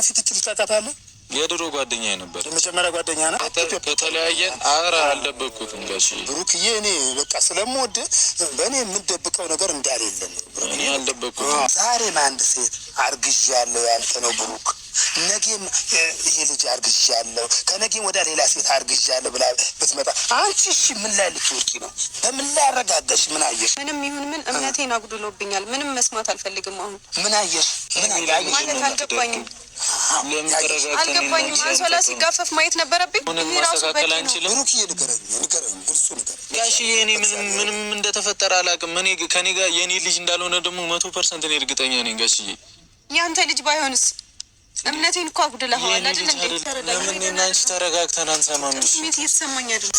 ፊት ትልታታታለ የድሮ ጓደኛዬ ነበር የመጀመሪያ ጓደኛ ነው ከተለያየን አራ አልደበቅኩትም ጋሺ ብሩክዬ እኔ በቃ ስለምወድ በእኔ የምደብቀው ነገር እንዳልየለም እኔ አልደበቅኩትም ዛሬ አንድ ሴት አርግዣለሁ ያንተ ነው ብሩክ ነገም ይሄ ልጅ አርግዣለሁ ከነገም ወደ ሌላ ሴት አርግዣለሁ ብላ ብትመጣ አንቺ እሺ ምን ላይ ልትወርቂ ነው በምን ላይ አረጋጋሽ ምን አየሽ ምንም ይሁን ምን እምነቴን አጉድሎብኛል ምንም መስማት አልፈልግም አሁን ምን አየሽ ምን አየሽ ማለት አልገባኝም አልገባኝም አንሶላ ሲጋፈፍ ማየት ነበረብኝ ማስተካከል አንችልም ብሩክ ይንገረኝ ግልጹ ነገር ጋሺ የኔ ምንም እንደተፈጠረ አላውቅም እኔ ከኔ ጋር የኔ ልጅ እንዳልሆነ ደግሞ 100% እኔ እርግጠኛ ነኝ ጋሺ ያንተ ልጅ ባይሆንስ እምነቴን እኮ አጉድለኸዋል አይደል እንዴ ለምን እናንቺ ተረጋግተን አንሰማም ስሜት እየተሰማኝ አይደል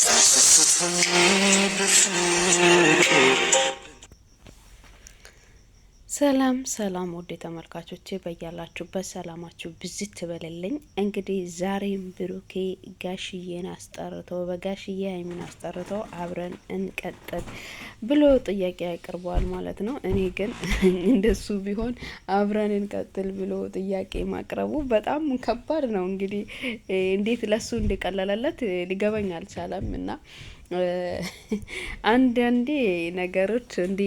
ሰላም ሰላም ወደ ተመልካቾቼ በያላችሁበት ሰላማችሁ ብዝት ትበለልኝ። እንግዲህ ዛሬም ብሩኬ ጋሽዬን አስጠርቶ በጋሽዬ ሀይሚን አስጠርቶ አብረን እንቀጥል ብሎ ጥያቄ ያቀርበዋል ማለት ነው። እኔ ግን እንደሱ ቢሆን አብረን እንቀጥል ብሎ ጥያቄ ማቅረቡ በጣም ከባድ ነው። እንግዲህ እንዴት ለሱ እንደቀለለለት ሊገባኝ አልቻለም እና አንዳንዴ ነገሮች እንዲ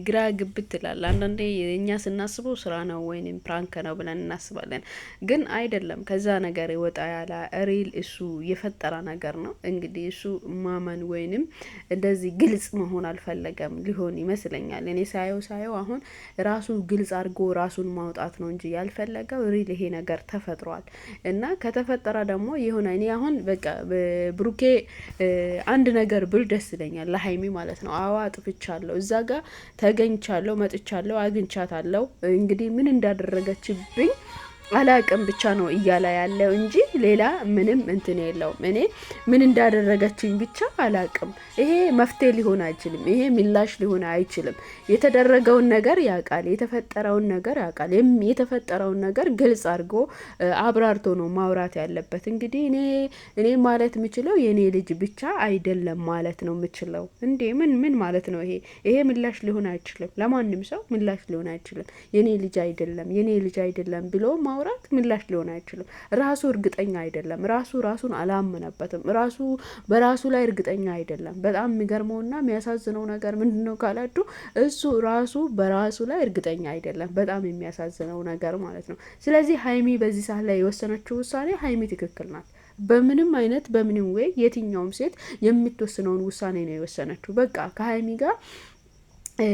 ግራ ግብት ይላል። አንዳንዴ እኛ ስናስበው ስራ ነው ወይንም ፕራንክ ነው ብለን እናስባለን፣ ግን አይደለም። ከዛ ነገር ወጣ ያለ ሪል እሱ የፈጠረ ነገር ነው። እንግዲህ እሱ ማመን ወይንም እንደዚህ ግልጽ መሆን አልፈለገም ሊሆን ይመስለኛል። እኔ ሳየው አሁን ራሱ ግልጽ አድርጎ ራሱን ማውጣት ነው እንጂ ያልፈለገው ሪል ይሄ ነገር ተፈጥሯል እና ከተፈጠረ ደግሞ የሆነ እኔ አሁን በቃ ብሩኬ አንድ ነገር ብል ደስ ይለኛል ለሀይሚ ማለት ነው። አዋ አጥፍቻለሁ፣ እዛ ጋር ተገኝቻለሁ፣ መጥቻለሁ፣ አግኝቻታለሁ። እንግዲህ ምን እንዳደረገችብኝ አላቅም ብቻ ነው እያለ ያለው እንጂ ሌላ ምንም እንትን የለውም። እኔ ምን እንዳደረገችኝ ብቻ አላቅም። ይሄ መፍትሄ ሊሆን አይችልም። ይሄ ምላሽ ሊሆን አይችልም። የተደረገውን ነገር ያውቃል፣ የተፈጠረውን ነገር ያውቃል። የተፈጠረውን ነገር ግልጽ አድርጎ አብራርቶ ነው ማውራት ያለበት። እንግዲህ እኔ ማለት የምችለው የኔ ልጅ ብቻ አይደለም ማለት ነው የምችለው። እንዴ ምን ማለት ነው ይሄ ምላሽ ሊሆን አይችልም። ለማንም ሰው ምላሽ ሊሆን አይችልም። የኔ ልጅ አይደለም ብሎ ማውራት ምላሽ ሊሆን አይችልም። ራሱ እርግጠኛ አይደለም። ራሱን አላመነበትም። በራሱ ላይ እርግጠኛ አይደለም። በጣም የሚገርመውና የሚያሳዝነው ነገር ምንድነው ካላችሁ እሱ ራሱ በራሱ ላይ እርግጠኛ አይደለም። በጣም የሚያሳዝነው ነገር ማለት ነው። ስለዚህ ሀይሚ በዚህ ሰዓት ላይ የወሰነችው ውሳኔ ሀይሚ ትክክል ናት። በምንም ወይ የትኛውም ሴት የምትወስነውን ውሳኔ ነው የወሰነችው። በቃ ከሀይሚ ጋር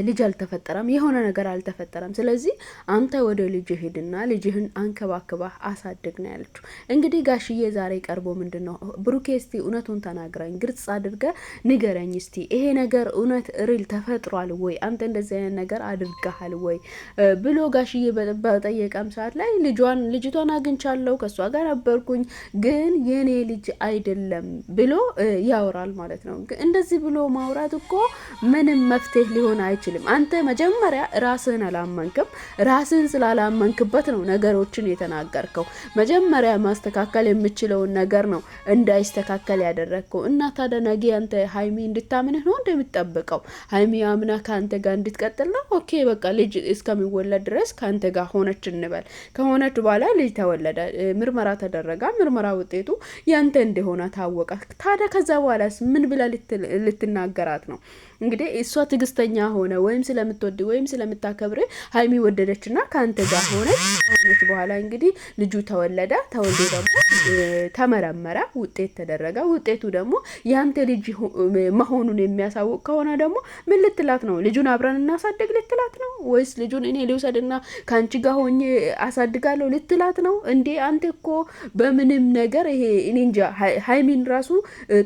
ልጅ አልተፈጠረም፣ የሆነ ነገር አልተፈጠረም። ስለዚህ አንተ ወደ ልጅ ሄድና ልጅህን አንከባክባህ አሳድግ ነው ያለችው። እንግዲህ ጋሽዬ ዛሬ ቀርቦ ምንድነው ብሩኬ እስቲ እውነቱን ተናግረኝ፣ ግልጽ አድርገህ ንገረኝ እስቲ ይሄ ነገር እውነት ሪል ተፈጥሯል ወይ? አንተ እንደዚህ አይነት ነገር አድርገሃል ወይ ብሎ ጋሽዬ በጠየቀም ሰዓት ላይ ልጅቷን አግኝቻለሁ፣ ከሷ ጋር ነበርኩኝ፣ ግን የኔ ልጅ አይደለም ብሎ ያወራል ማለት ነው። እንደዚህ ብሎ ማውራት እኮ ምንም መፍትሄ ሊሆን አይችልም። አንተ መጀመሪያ ራስህን አላመንክም። ራስህን ስላላመንክበት ነው ነገሮችን የተናገርከው። መጀመሪያ ማስተካከል የምችለውን ነገር ነው እንዳይስተካከል ያደረግከው። እና ታዲያ ነገ አንተ ሀይሚ እንድታምንህ ነው እንደምትጠብቀው? ሀይሚ አምና ከአንተ ጋር እንድትቀጥል ነው? ኦኬ በቃ ልጅ እስከሚወለድ ድረስ ከአንተ ጋር ሆነች እንበል። ከሆነች በኋላ ልጅ ተወለደ፣ ምርመራ ተደረጋ፣ ምርመራ ውጤቱ ያንተ እንደሆነ ታወቀ። ታዲያ ከዛ በኋላ ምን ብላ ልትናገራት ነው? እንግዲህ እሷ ትግስተኛ ሆነ ወይም ስለምትወድ ወይም ስለምታከብር ሀይሚ ወደደችና ካንተ ጋር ሆነች በኋላ እንግዲህ ልጁ ተወልዶ ደግሞ ተመረመረ፣ ውጤት ተደረገ። ውጤቱ ደግሞ ያንተ ልጅ መሆኑን የሚያሳውቅ ከሆነ ደግሞ ምን ልትላት ነው? ልጁን አብረን እናሳድግ ልትላት ነው ወይስ ልጁን እኔ ልውሰድና ካንቺ ጋር ሆኜ አሳድጋለሁ ልትላት ነው? እንዴ አንተ እኮ በምንም ነገር ይሄ እኔ እንጃ ሀይሚን ራሱ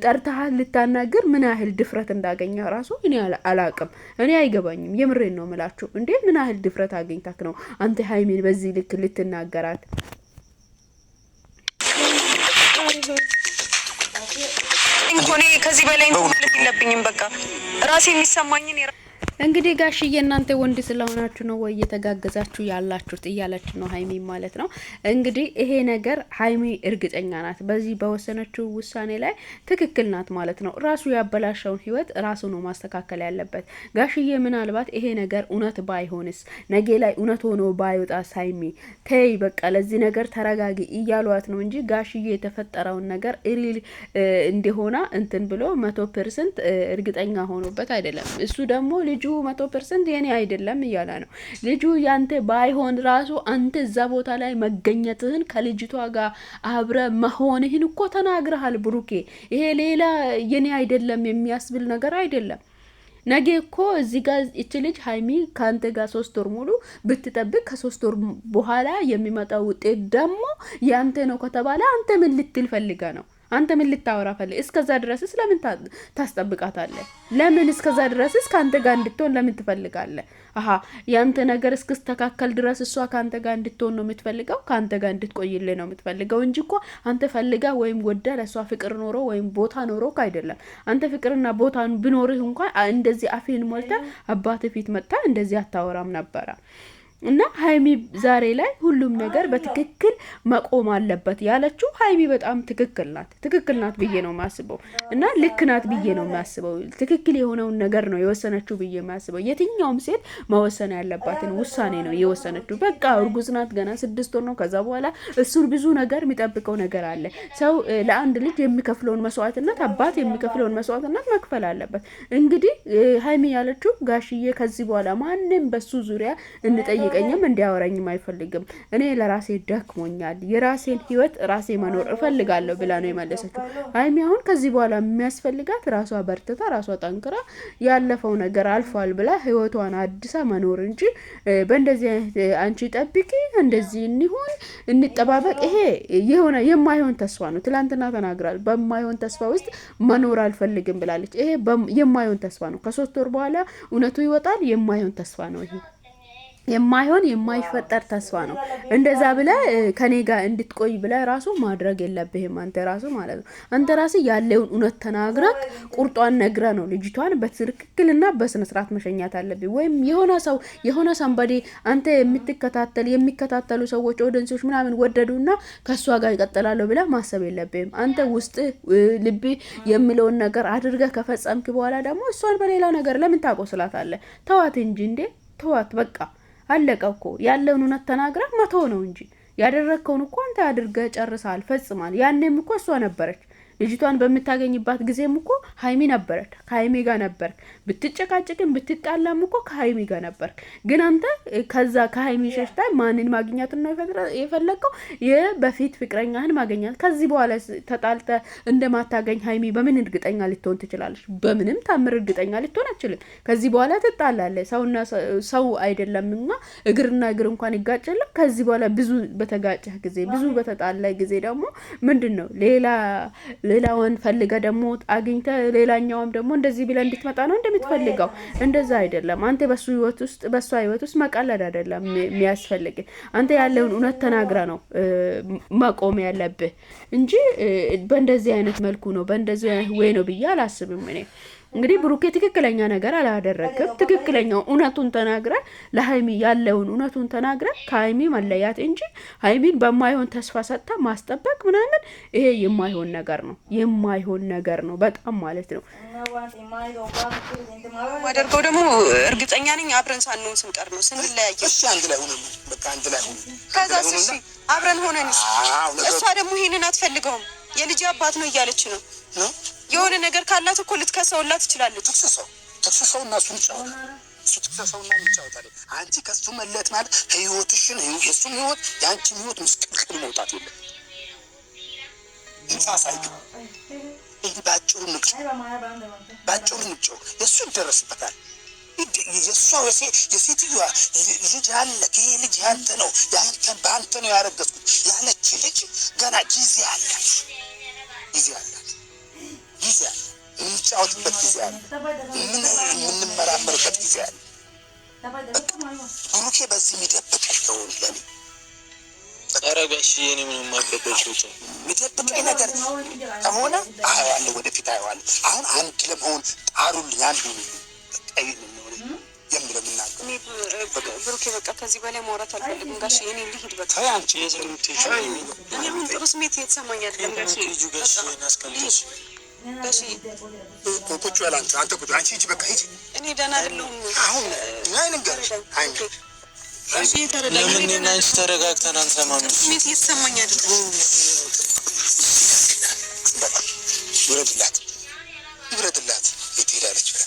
ጠርተሃል ልታናገር ምን ያህል ድፍረት እንዳገኘ ራሱ እኔ አላቅም። እኔ አይገባኝም። የምሬን ነው የምላችሁ። እንዴ ምን ያህል ድፍረት አገኝታክ ነው አንተ ሀይሚን በዚህ ልክ ልትናገራት? እንኮኔ ከዚህ በላይ ማለት የለብኝም። በቃ ራሴ የሚሰማኝን እንግዲህ ጋሽዬ እናንተ ወንድ ስለሆናችሁ ነው ወይ እየተጋገዛችሁ ያላችሁት እያለች ነው ሀይሚ ማለት ነው። እንግዲህ ይሄ ነገር ሀይሚ እርግጠኛ ናት በዚህ በወሰነችው ውሳኔ ላይ ትክክል ናት ማለት ነው። ራሱ ያበላሸውን ህይወት ራሱ ነው ማስተካከል ያለበት። ጋሽዬ ምናልባት ይሄ ነገር እውነት ባይሆንስ ነገ ላይ እውነት ሆኖ ባይወጣስ ሀይሚ ተይ በቃ ለዚህ ነገር ተረጋጊ እያሏት ነው እንጂ ጋሽዬ የተፈጠረውን ነገር ሪል እንደሆነ እንትን ብሎ 100% እርግጠኛ ሆኖበት አይደለም። እሱ ደግሞ ልጁ 100% የኔ አይደለም እያለ ነው። ልጁ ያንተ ባይሆን ራሱ አንተ እዛ ቦታ ላይ መገኘትህን ከልጅቷ ጋር አብረ መሆንህን እኮ ተናግረሃል ብሩኬ። ይሄ ሌላ የኔ አይደለም የሚያስብል ነገር አይደለም። ነገ እኮ እዚህ ጋር እቺ ልጅ ሀይሚ ካንተ ጋር 3 ወር ሙሉ ብትጠብቅ ከ3 ወር በኋላ የሚመጣው ውጤት ደግሞ ያንተ ነው ከተባለ አንተ ምን ልትል ፈልጋ ነው? አንተ ምን ልታወራ ፈልግ? እስከዛ ድረስስ ለምን ታስጠብቃታለህ? ለምን እስከዛ ድረስስ ካንተ ጋር እንድትሆን ለምን ትፈልጋለህ? አሃ ያንተ ነገር እስክስተካከል ድረስ እሷ ካንተ ጋር እንድትሆን ነው የምትፈልገው፣ ካንተ ጋር እንድትቆይልህ ነው የምትፈልገው እንጂ እኮ አንተ ፈልጋ ወይም ወዳ ለሷ ፍቅር ኖሮ ወይም ቦታ ኖሮ አይደለም። አንተ ፍቅርና ቦታ ቢኖርህ እንኳን እንደዚህ አፍህን ሞልታ አባት ፊት መጣ እንደዚህ አታወራም ነበረ። እና ሀይሚ ዛሬ ላይ ሁሉም ነገር በትክክል መቆም አለበት ያለችው ሀይሚ በጣም ትክክል ናት ብዬ ነው ማስበው። እና ልክ ናት ብዬ ነው ማስበው። ትክክል የሆነውን ነገር ነው የወሰነችው ብዬ ማስበው። የትኛውም ሴት መወሰን ያለባትን ውሳኔ ነው የወሰነችው። በቃ እርጉዝ ናት፣ ገና 6 ወር ነው። ከዛ በኋላ እሱ ብዙ ነገር የሚጠብቀው ነገር አለ። ሰው ለአንድ ልጅ የሚከፍለውን መስዋዕትነት አባት የሚከፍለውን መስዋዕትነት መክፈል አለበት። እንግዲህ ሀይሚ ያለችው ጋሽዬ ከዚህ በኋላ ማንም በሱ ዙሪያ እንጠይቅ ቀኝም እንዲያወራኝም አይፈልግም። እኔ ለራሴ ደክሞኛል፣ የራሴን ህይወት ራሴ መኖር እፈልጋለሁ ብላ ነው የመለሰችው። ሀይሚ አሁን ከዚህ በኋላ የሚያስፈልጋት ራሷ በርትታ ራሷ ጠንክራ ያለፈው ነገር አልፏል ብላ ህይወቷን አድሳ መኖር እንጂ በእንደዚህ አንቺ ጠብቂ እንደዚህ እንሁን እንጠባበቅ፣ ይሄ የሆነ የማይሆን ተስፋ ነው። ትላንትና ተናግራል። በማይሆን ተስፋ ውስጥ መኖር አልፈልግም ብላለች። ይሄ የማይሆን ተስፋ ነው። ከ3 ወር በኋላ እውነቱ ይወጣል። የማይሆን ተስፋ ነው ይሄ የማይሆን የማይፈጠር ተስፋ ነው። እንደዛ ብለ ከኔ ጋር እንድትቆይ ብለ ራሱ ማድረግ የለብህም አንተ ራሱ ማለት ነው። አንተ ራሱ ያለውን እውነት ተናግረክ ቁርጧን ነግረ ነው ልጅቷን በትክክልና በስነ ስርዓት መሸኛት አለብህ። ወይም የሆነ ሰንበዴ አንተ የሚከታተሉ ሰዎች ኦዲየንሶች ምናምን ወደዱና ከሷ ጋር ይቀጥላሉ ብለ ማሰብ የለብህም። አንተ ውስጥ ልብ የሚለውን ነገር አድርገህ ከፈጸምክ በኋላ ደግሞ እሷን በሌላ ነገር ለምን ታቆስላታለህ? ተዋት እንጂ እንዴ ተዋት በቃ አለቀ እኮ። ያለውን እውነት ተናግረህ መተው ነው እንጂ ያደረከውን እኮ አንተ አድርገህ ጨርሰሃል፣ ፈጽማል። ያኔም እኮ እሷ ነበረች ልጅቷን በምታገኝባት ጊዜም እኮ ሀይሚ ነበረች፣ ከሀይሚ ጋር ነበር። ብትጨቃጭቅም ብትጣላም እኮ ከሀይሚ ጋር ነበር። ግን አንተ ከዛ ከሀይሚ ሸሽታ ማንን ማግኘት ነው የፈለገው? የበፊት ፍቅረኛህን ማግኘት። ከዚህ በኋላ ተጣልተ እንደማታገኝ ሀይሚ በምን እርግጠኛ ልትሆን ትችላለች? በምንም ታምር እርግጠኛ ልትሆን አትችልም። ከዚህ በኋላ ትጣላለህ። ሰው አይደለምና እግርና እግር እንኳን ይጋጨለም። ከዚህ በኋላ ብዙ በተጋጨህ ጊዜ ብዙ በተጣላይ ጊዜ ደግሞ ምንድን ነው ሌላውን ፈልገ ደግሞ አግኝተ ሌላኛውም ደግሞ እንደዚህ ብለ እንድትመጣ ነው እንደምትፈልገው። እንደዛ አይደለም። አንተ በሱ ህይወት ውስጥ መቀለድ አይደለም የሚያስፈልግ። አንተ ያለውን እውነት ተናግረ ነው መቆም ያለብህ እንጂ በእንደዚህ አይነት መልኩ ነው በእንደዚህ አይነት ወይ ነው ብዬ አላስብም እኔ። እንግዲህ ብሩኬ ትክክለኛ ነገር አላደረገም። ትክክለኛው እውነቱን ተናግረ ለሀይሚ ያለውን እውነቱን ተናግረ ከሀይሚ መለያት እንጂ ሀይሚን በማይሆን ተስፋ ሰጥታ ማስጠበቅ ምናምን ይሄ የማይሆን ነገር ነው በጣም ማለት ነው። ማደርገው ደግሞ እርግጠኛ ነኝ አብረን ሳንሆን ስንቀር ነው ስንለያየ። እሺ አንድ ላይ ሆነን በቃ አንድ ላይ ሆነን ከዛስ እሺ አብረን ሆነን እሷ ደግሞ ይሄንን አትፈልገውም። የልጅ አባት ነው እያለች ነው። የሆነ ነገር ካላት እኮ ልትከሰውላት ትችላለች። ተክሰሰውና እሱን ይጫወታል። ተክሰሰውና ይጫወታል። አንቺ ከሱ መለየት ማለት ህይወትሽን የሱም ህይወት የአንቺም ህይወት ምስቅልቅል መውጣት የለም። እንሳሳይ ይህ ባጭሩ ንቅጮ የሱ ይደረስበታል። የሷ የሴትዮዋ ልጅ አለ። ይሄ ልጅ ያንተ ነው፣ በአንተ ነው ያረገዝኩት ያለች ልጅ ገና ጊዜ አላት። የምንጫወትበት ጊዜ አለ። የምንመራመርበት ጊዜ አለ። ብሩኬ በዚህ የሚደብቅ ያለውን ለኔ አረጋሽ የኔ ምንም ማቀበል የሚደብቀኝ ነገር ከሆነ አየዋለሁ፣ ወደፊት አየዋለሁ። አሁን አንድ ለመሆን ጣሩልኝ። አንዱ ብሩኬ በቃ ከዚህ በላይ ማውራት አልፈልግም ጋሽ። እኔ ልሂድ በቃ። አንቺ እኔ ምን ጥሩ ስሜት እየተሰማኝ አይደለም ጋሽ። ጋሽ ቁጭ በል አንተ ቁጭ። አንቺ ሂጂ በቃ ሂጂ። እኔ ደህና አይደለሁም አሁን። አይ ልንገርሽ ለምን እና አንቺ ተረጋግተን አንሰማም? ስሜት እየተሰማኝ አይደለም። ይብረድላት የት ሄዳለች ብላ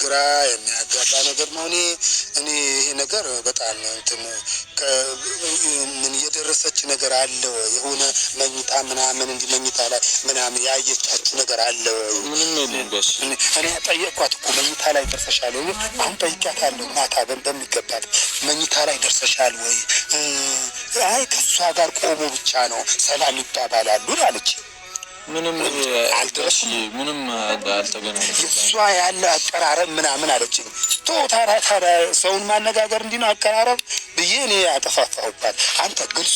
ግራ የሚያጋባ ነገር ነው። እኔ ይሄ ነገር በጣም እንትን ምን የደረሰች ነገር አለ ወይ? የሆነ መኝታ ምናምን እንዲህ መኝታ ላይ ምናምን ያየቻችሁ ነገር አለ ወይ? ምንም የለም ጋሽ። እኔ ጠየቅኳት እኮ መኝታ ላይ ደርሰሻል ወይ? አሁን ጠይቂያታለሁ ማታ በሚገባት መኝታ ላይ ደርሰሻል ወይ? አይ ከእሷ ጋር ቆሞ ብቻ ነው ሰላም ይባባላሉ አለች። ምንም አልደረስም። ምንም አልተገናኘንም። እሷ ያለ አቀራረብ ምናምን አለችኝ። ታዲያ ሰውን ማነጋገር እንዲህ ነው አቀራረብ ብዬ እኔ አጠፋፋሁባት። አንተ ግልጽ